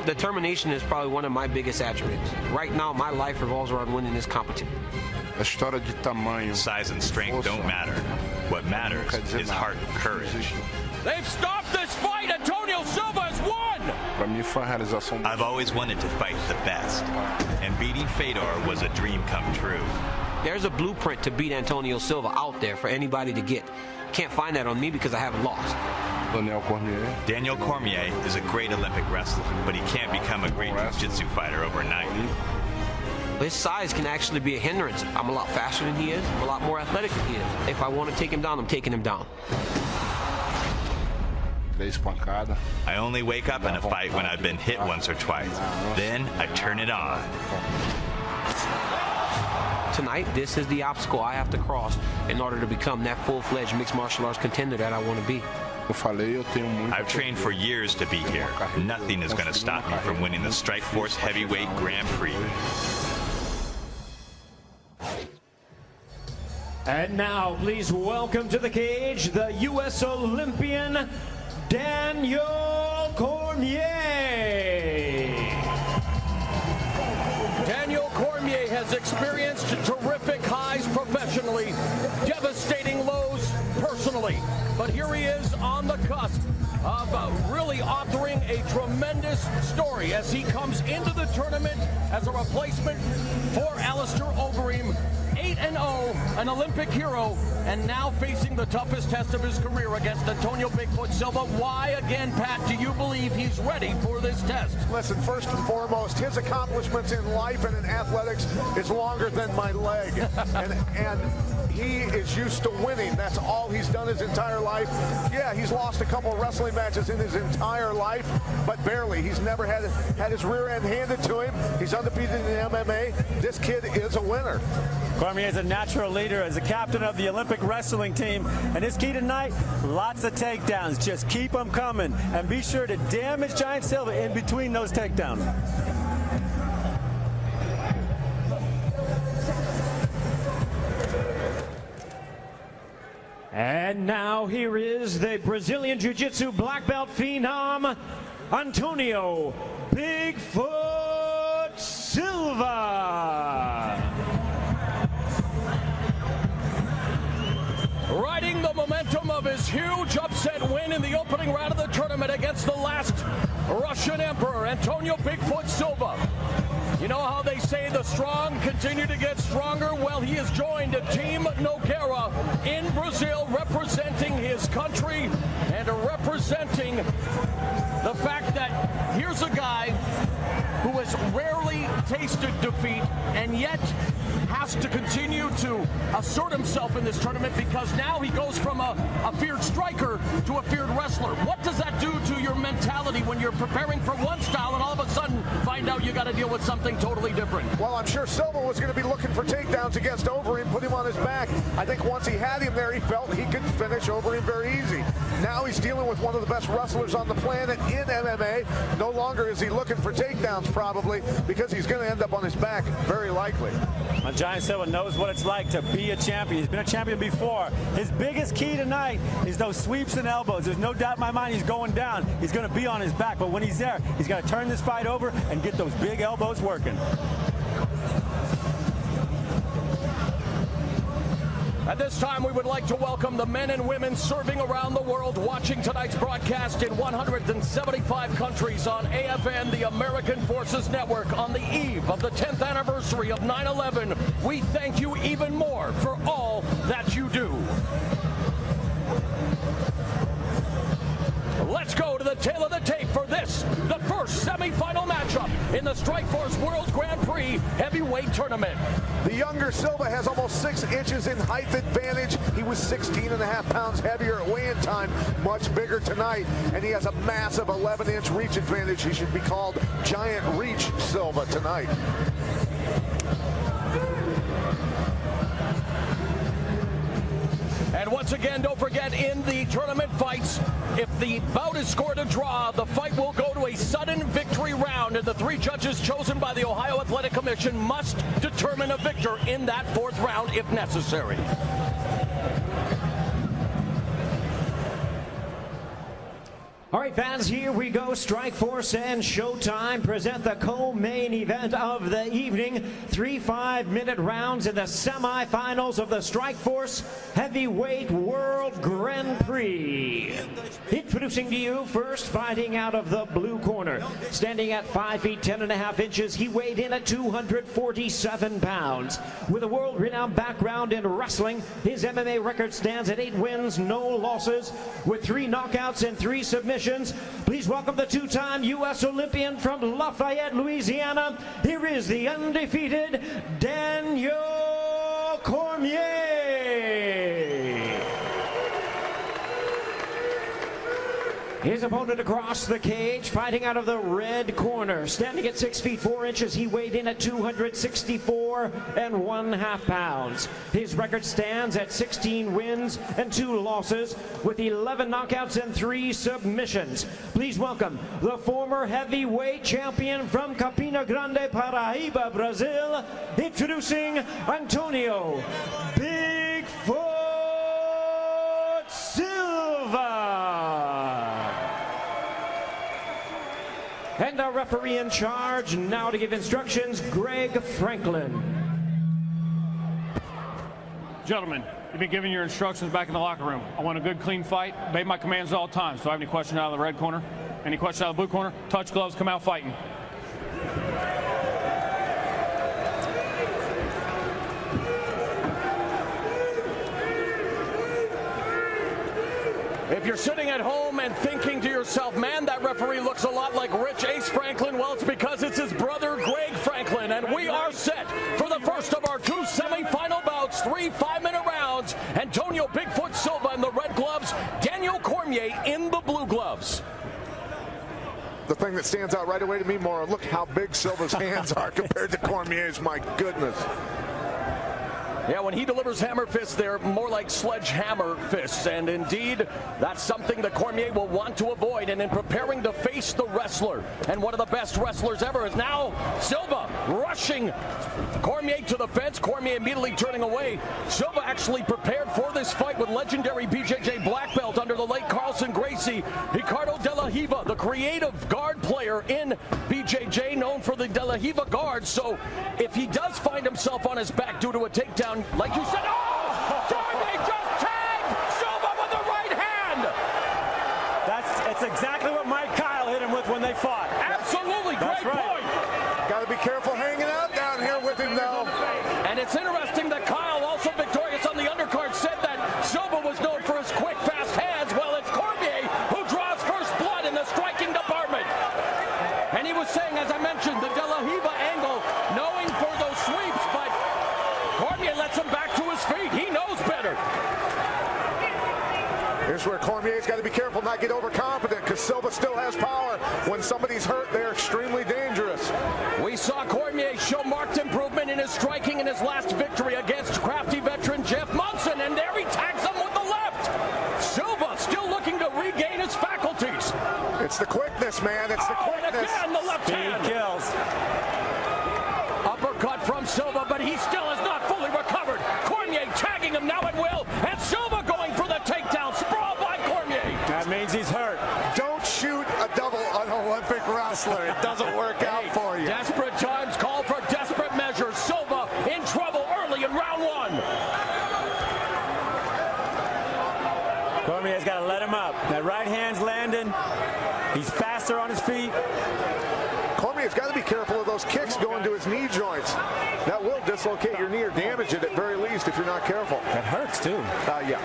Determination is probably one of my biggest attributes. Right now, my life revolves around winning this competition. A história de tamanho. Size and strength don't matter. What matters is heart and courage. They've stopped this fight. Antonio Silva has won. Para mim foi a realização. I've always wanted to fight the best, and beating Fedor was a dream come true. There's a blueprint to beat Antonio Silva out there for anybody to get. Can't find that on me because I haven't lost. Daniel Cormier is a great Olympic wrestler, but he can't become a great jiu-jitsu fighter overnight. His size can actually be a hindrance. I'm a lot faster than he is. I'm a lot more athletic than he is. If I want to take him down, I'm taking him down. I only wake up in a fight when I've been hit once or twice. Then I turn it on. Tonight, this is the obstacle I have to cross in order to become that full-fledged mixed martial arts contender that I want to be. I've trained for years to be here. Nothing is going to stop me from winning the Strikeforce Heavyweight Grand Prix. And now, please welcome to the cage the U.S. Olympian Daniel Cormier. Daniel Cormier has experienced terrific highs professionally, devastating lows personally. But here he is on the cusp of really authoring a tremendous story as he comes into the tournament as a replacement for Alistair Overeem. 8-0, an Olympic hero, and now facing the toughest test of his career against Antonio Bigfoot Silva. Why, again, Pat, do you believe he's ready for this test? Listen, first and foremost, his accomplishments in life and in athletics is longer than my leg. and he is used to winning. That's all he's done his entire life. Yeah, he's lost a couple of wrestling matches in his entire life, but barely. He's never had his rear end handed to him. He's undefeated in MMA. This kid is a winner. Cormier is a natural leader as a captain of the Olympic wrestling team. And his key tonight, lots of takedowns. Just keep them coming. And be sure to damage Giant Silva in between those takedowns. And now here is the Brazilian Jiu-Jitsu black belt phenom, Antonio Bigfoot Silva. Riding the momentum of his huge upset win in the opening round of the tournament against the last Russian Emperor, Antonio Bigfoot Silva. You know how they say the strong continue to get stronger? Well, he has joined Team Nogueira in Brazil, representing his country and representing the fact that here's a guy who has rarely tasted defeat and yet has to continue to assert himself in this tournament because now he goes from a feared striker to a feared wrestler. What does that do to your mentality when you're preparing for one style and all of a sudden find out you got to deal with something totally different? Well, I'm sure Silva was going to be looking for takedowns against Overeem, put him on his back. I think once he had him there, he felt he could finish Overeem very easy. Now he's dealing with one of the best wrestlers on the planet in MMA. No longer is he looking for takedowns probably because he's going to end up on his back, very likely. Giant Silva knows what it's like to be a champion. He's been a champion before. His biggest key tonight is those sweeps and elbows. There's no doubt in my mind he's going down. He's going to be on his back, but when he's there, he's got to turn this fight over and get those big elbows working. At this time, we would like to welcome the men and women serving around the world, watching tonight's broadcast in 175 countries on AFN, the American Forces Network. On the eve of the 10th anniversary of 9/11, we thank you even more for all that you do. Let's go to the tail of the tape for this, the first semifinal matchup in the Strikeforce World Grand Prix Heavyweight Tournament. The younger Silva has almost 6 inches in height advantage. He was 16.5 pounds heavier at weigh-in time, much bigger tonight, and he has a massive 11-inch reach advantage. He should be called Giant Reach Silva tonight. And once again, don't forget, in the tournament fights, if the bout is scored a draw, the fight will go to a sudden victory round, and the 3 judges chosen by the Ohio Athletic Commission must determine a victor in that 4th round if necessary. All right, fans, here we go. Strikeforce and Showtime present the co-main event of the evening. 3 5-minute rounds in the semifinals of the Strikeforce Heavyweight World Grand Prix. Introducing to you first, fighting out of the blue corner. Standing at 5 feet 10.5 inches, he weighed in at 247 pounds. With a world-renowned background in wrestling, his MMA record stands at 8 wins, no losses, with 3 knockouts and 3 submissions. Please welcome the 2-time U.S. Olympian from Lafayette, Louisiana. Here is the undefeated Daniel Cormier. His opponent across the cage, fighting out of the red corner. Standing at 6 feet 4 inches, he weighed in at 264.5 pounds. His record stands at 16 wins and 2 losses, with 11 knockouts and 3 submissions. Please welcome the former heavyweight champion from Campina Grande, Paraíba, Brazil, introducing Antonio Bigfoot Silva. And our referee in charge now to give instructions, Greg Franklin. Gentlemen, you've been giving your instructions back in the locker room. I want a good, clean fight. Obey my commands all the time. So I have any questions out of the red corner? Any questions out of the blue corner? Touch gloves, come out fighting. If you're sitting at home and thinking to yourself, man, that referee looks a lot like Rich Ace Franklin, well, it's because it's his brother, Greg Franklin. And we are set for the first of our 2 semifinal bouts, 3 5-minute rounds. Antonio Bigfoot Silva in the red gloves, Daniel Cormier in the blue gloves. The thing that stands out right away to me, Mauro, look how big Silva's hands are compared to Cormier's. My goodness. Yeah, when he delivers hammer fists, they're more like sledgehammer fists. And indeed, that's something that Cormier will want to avoid. And in preparing to face the wrestler, and one of the best wrestlers ever, is now Silva rushing Cormier to the fence. Cormier immediately turning away. Silva actually prepared for this fight with legendary BJJ black belt under the late Carlson Gracie, Ricardo De La Hiva, the creative guard player in BJJ, known for the De La Hiva guard. So if he does find himself on his back due to a takedown, like you said, Cormier just tagged Silva with the right hand. It's exactly what Mike Kyle hit him with when they fought. Absolutely, That's great right. point. Got to be careful hanging out down here with him, though. And it's interesting that Kyle, also victorious on the undercard, said that Silva was known for his quick, fast hands. Well, it's Cormier who draws first blood in the striking department. And he was saying, as I mentioned, the De La Hiva angle, knowing for those sweeps, but Cormier lets him back to his feet. He knows better. Here's where Cormier's got to be careful not get overconfident, because Silva still has power. When somebody's hurt, they're extremely dangerous. We saw Cormier show marked improvement in his striking in his last victory against crafty veteran Jeff Munson, and there he tags him with the left. Silva still looking to regain his faculties. It's the quickness, man. It's the quickness. And again, the left hand. He kills. Uppercut from Silva, but he still has not fully recovered. Cormier tagging him now at will, and Silva going for the takedown. Sprawl by Cormier. That means he's hurt. Don't shoot a double on an Olympic wrestler. It doesn't work out for you. Desperate times call for desperate measures. Silva in trouble early in round 1. Cormier's got to let him up. That right hand's landing. He's faster on his feet. Cormier's got to be careful of those kicks going to his knee joints. That will dislocate your knee or damage it at very least if you're not careful. That hurts too. Yeah.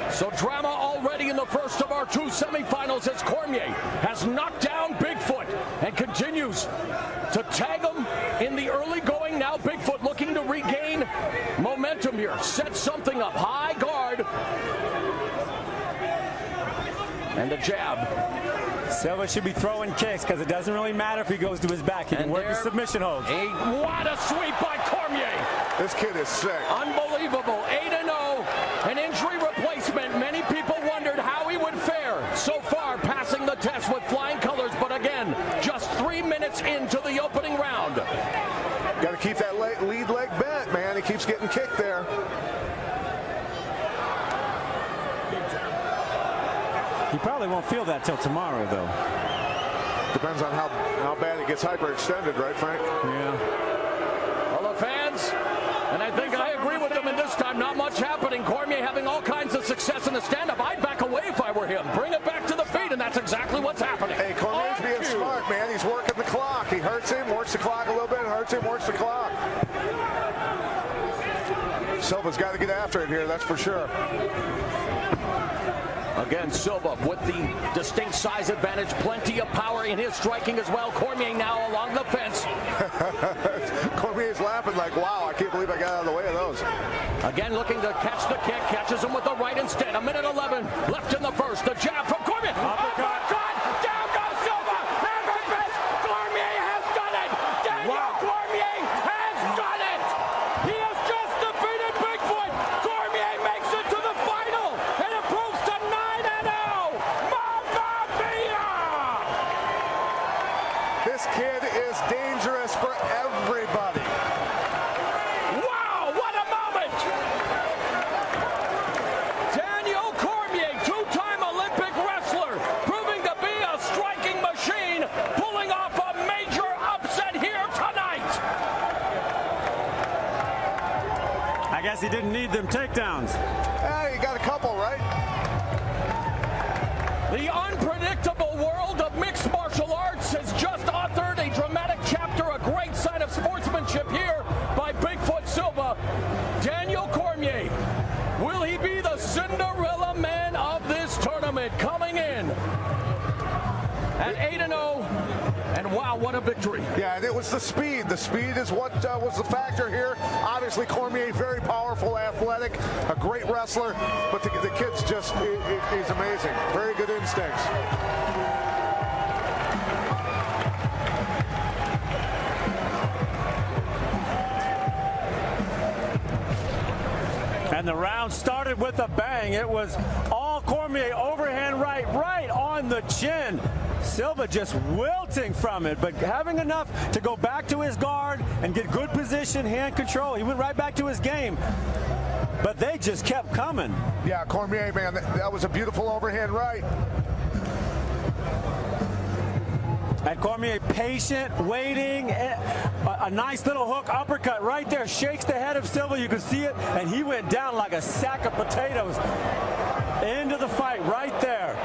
So drama already in the first of our 2 semifinals as Cormier has knocked down Bigfoot and continues to tag him in the early going. Now Bigfoot looking to regain momentum here. Set something up. High guard. And the jab. Silva should be throwing kicks because it doesn't really matter if he goes to his back. He can work his submission holds. What a sweep by Cormier. This kid is sick. Unbelievable. 8-0. An injury replacement. Many people wondered how he would fare. So far, passing the test with flying colors. But again, just 3 minutes into the opening round. Got to keep that lead leg bent, man. He keeps getting kicked there. won't feel that till tomorrow, though. Depends on how bad it gets hyperextended, right, Frank? Yeah. Well, the fans, and I think I agree with them in this time, not much happening. Cormier having all kinds of success in the stand-up. I'd back away if I were him. Bring it back to the feet, and that's exactly what's happening. Hey, Cormier's being smart, man. He's working the clock. He hurts him, works the clock a little bit, hurts him, works the clock. Silva's got to get after it here, that's for sure. Again, Silva with the distinct size advantage, plenty of power in his striking as well. Cormier now along the fence. Cormier's laughing like, wow, I can't believe I got out of the way of those. Again, looking to catch the kick, catches him with the right instead. 1:11 left in the first. The jab from Cormier. Uppercut! Down goes Silva! Hammer fist! Cormier has done it! Daniel Cormier has done it! He has just defeated Bigfoot! Cormier makes it to the final and improves to 9-0! Mamma mia! This kid is dangerous for everybody. Wow, what a moment! Daniel Cormier, two-time Olympic wrestler, proving to be a striking machine, pulling off a major upset here tonight. I guess he didn't need them takedowns. Hey, you got a couple, right? The unpredictable world of mixed martial arts has just authored a dramatic chapter, a great sign of sportsmanship here by Bigfoot Silva. Daniel Cormier, will he be the Cinderella man of this tournament, coming in at 8-0, and wow, what a victory. Yeah, and it was the speed. The speed is what was the factor here. Obviously, Cormier, very powerful, athletic, a great wrestler, but the kid's just, he's amazing. Very good instincts. And the round started with a bang. It was all Cormier, overhand right on the chin. Silva just wilting from it, but having enough to go back to his guard and get good position, hand control. He went right back to his game, but they just kept coming. Yeah, Cormier, man, that was a beautiful overhand right. And Cormier patient, waiting, a nice little hook uppercut right there, shakes the head of Silva, you can see it, and he went down like a sack of potatoes. Into the fight right there.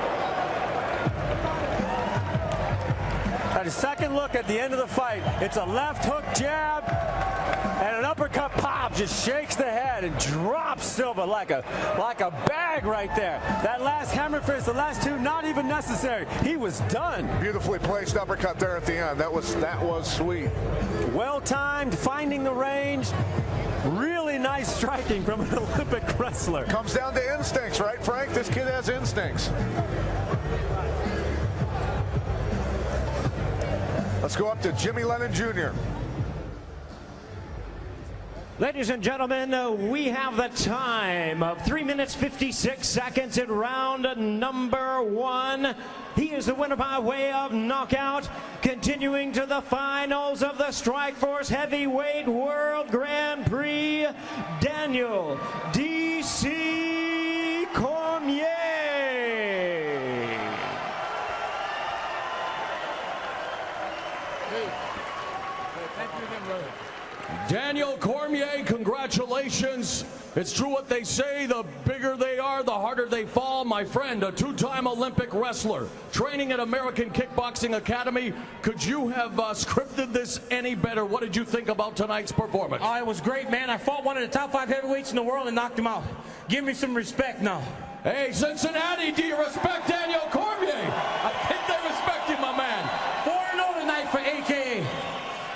And a second look at the end of the fight. It's a left hook jab and an uppercut pop, just shakes the head and drops Silva like a bag right there. That last hammer fist, the last two, not even necessary. He was done. Beautifully placed uppercut there at the end. That was sweet. Well timed, finding the range. Really nice striking from an Olympic wrestler. Comes down to instincts, right, Frank? This kid has instincts. Let's go up to Jimmy Lennon Jr. Ladies and gentlemen, we have the time of 3 minutes 56 seconds in round number 1. He is the winner by way of knockout. Continuing to the finals of the Strikeforce Heavyweight World Grand Prix, Daniel D.C. Cormier. Daniel Cormier, congratulations. It's true what they say, the bigger they are, the harder they fall. My friend, a two-time Olympic wrestler, training at American Kickboxing Academy. Could you have scripted this any better? What did you think about tonight's performance? Oh, it was great, man. I fought one of the top 5 heavyweights in the world and knocked him out. Give me some respect now. Hey, Cincinnati, do you respect Daniel Cormier? I think they respect you, my man. 4-0 tonight for AKA.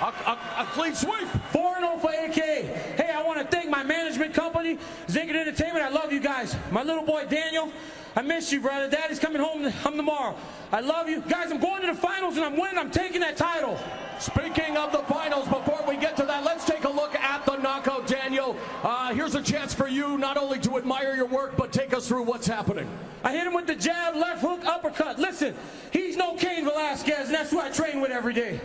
A clean sweep. 4-0 for AKA. Hey, I want to thank my management company, Zinkin Entertainment. I love you guys. My little boy, Daniel, I miss you, brother. Daddy's coming home tomorrow. I love you. Guys, I'm going to the finals and I'm winning. I'm taking that title. Speaking of the finals, before we get to that, let's take a look at the knockout, Daniel. Here's a chance for you not only to admire your work, but take us through what's happening. I hit him with the jab, left hook, uppercut. Listen, he's no Cain Velasquez, and that's who I train with every day.